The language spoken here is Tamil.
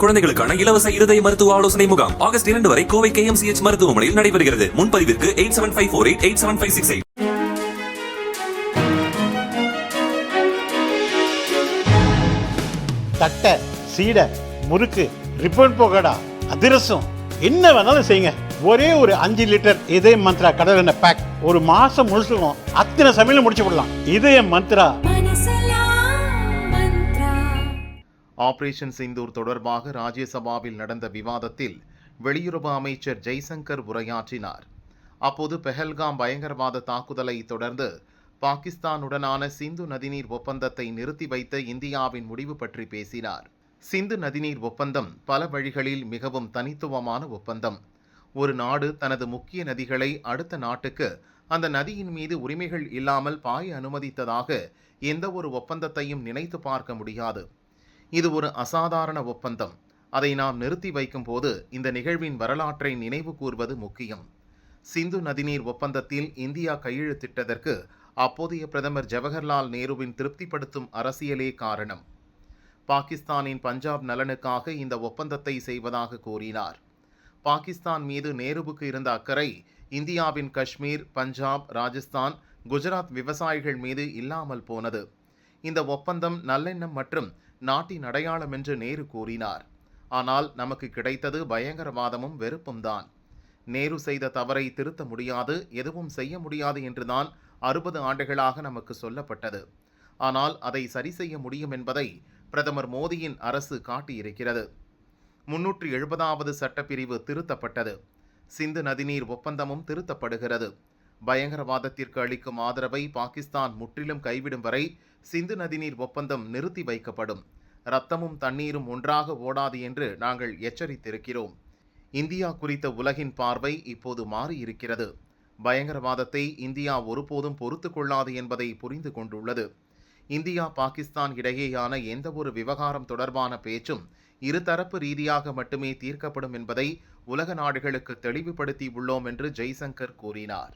குழந்தைகளுக்கான இலவச இருதய மருத்துவ ஆலோசனை முகாம் ஆகஸ்ட் 2 வரை கோவை KMCH மருத்துவமனையில் நடைபெறுகிறது. முன்பதிவிற்கு 8754887568. தட்டை, சீடை, முறுக்கு, ரிப்பன் போகடா, அதிரசம் என்ன வேணாலும் செய்யுங்க. ஒரே ஒரு 5 லிட்டர் இதய மந்த்ரா கடல் எண்ணெய் பேக் ஒரு மாசம் முழுசுக்கும் அத்தனை சமையலும் முடிச்சு விடலாம். இதய மந்த்ரா. ஆபரேஷன் சிந்தூர் தொடர்பாக ராஜ்யசபாவில் நடந்த விவாதத்தில் வெளியுறவு அமைச்சர் ஜெய்சங்கர் உரையாற்றினார். அப்போது பெஹல்காம் பயங்கரவாத தாக்குதலை தொடர்ந்து பாகிஸ்தானுடனான சிந்து நதிநீர் ஒப்பந்தத்தை நிறுத்தி வைத்த இந்தியாவின் முடிவு பற்றி பேசினார். சிந்து நதிநீர் ஒப்பந்தம் பல வழிகளில் மிகவும் தனித்துவமான ஒப்பந்தம். ஒரு நாடு தனது முக்கிய நதிகளை அடுத்த நாட்டுக்கு அந்த நதியின் மீது உரிமைகள் இல்லாமல் பாய அனுமதித்ததாக எந்த ஒரு ஒப்பந்தத்தையும் நினைத்து பார்க்க முடியாது. இது ஒரு அசாதாரண ஒப்பந்தம். அதை நாம் நிறுத்தி வைக்கும் போது இந்த நிகழ்வின் வரலாற்றை நினைவு கூர்வது முக்கியம். சிந்து நதிநீர் ஒப்பந்தத்தில் இந்தியா கையெழுத்திட்டதற்கு அப்போதைய பிரதமர் ஜவஹர்லால் நேருவின் திருப்திப்படுத்தும் அரசியலே காரணம். பாகிஸ்தானின் பஞ்சாப் நலனுக்காக இந்த ஒப்பந்தத்தை செய்வதாக கூறினார். பாகிஸ்தான் மீது நேருவுக்கு இருந்த அக்கறை இந்தியாவின் காஷ்மீர், பஞ்சாப், ராஜஸ்தான், குஜராத் விவசாயிகள் மீது இல்லாமல் போனது. இந்த ஒப்பந்தம் நல்லெண்ணம் மற்றும் நாட்டின் அடையாளம் என்று நேரு கூறினார். ஆனால் நமக்கு கிடைத்தது பயங்கரவாதமும் வெறுப்பும் தான். நேரு செய்த தவறை திருத்த முடியாது, எதுவும் செய்ய முடியாது என்றுதான் 60 ஆண்டுகளாக நமக்கு சொல்லப்பட்டது. ஆனால் அதை சரி செய்ய முடியும் என்பதை பிரதமர் மோடியின் அரசு காட்டியிருக்கிறது. 370வது சட்டப்பிரிவு திருத்தப்பட்டது. சிந்து நதிநீர் ஒப்பந்தமும் திருத்தப்படுகிறது. பயங்கரவாதத்திற்கு அளிக்கும் ஆதரவை பாகிஸ்தான் முற்றிலும் கைவிடும் வரை சிந்து நதிநீர் ஒப்பந்தம் நிறுத்தி வைக்கப்படும். இரத்தமும் தண்ணீரும் ஒன்றாக ஓடாது என்று நாங்கள் எச்சரித்திருக்கிறோம். இந்தியா குறித்த உலகின் பார்வை இப்போது மாறியிருக்கிறது. பயங்கரவாதத்தை இந்தியா ஒருபோதும் பொறுத்து கொள்ளாது என்பதை புரிந்து கொண்டுள்ளது. இந்தியா பாகிஸ்தான் இடையேயான எந்த ஒரு விவகாரம் தொடர்பான பேச்சும் இருதரப்பு ரீதியாக மட்டுமே தீர்க்கப்படும் என்பதை உலக நாடுகளுக்கு தெளிவுபடுத்தி உள்ளோம் என்று ஜெய்சங்கர் கூறினார்.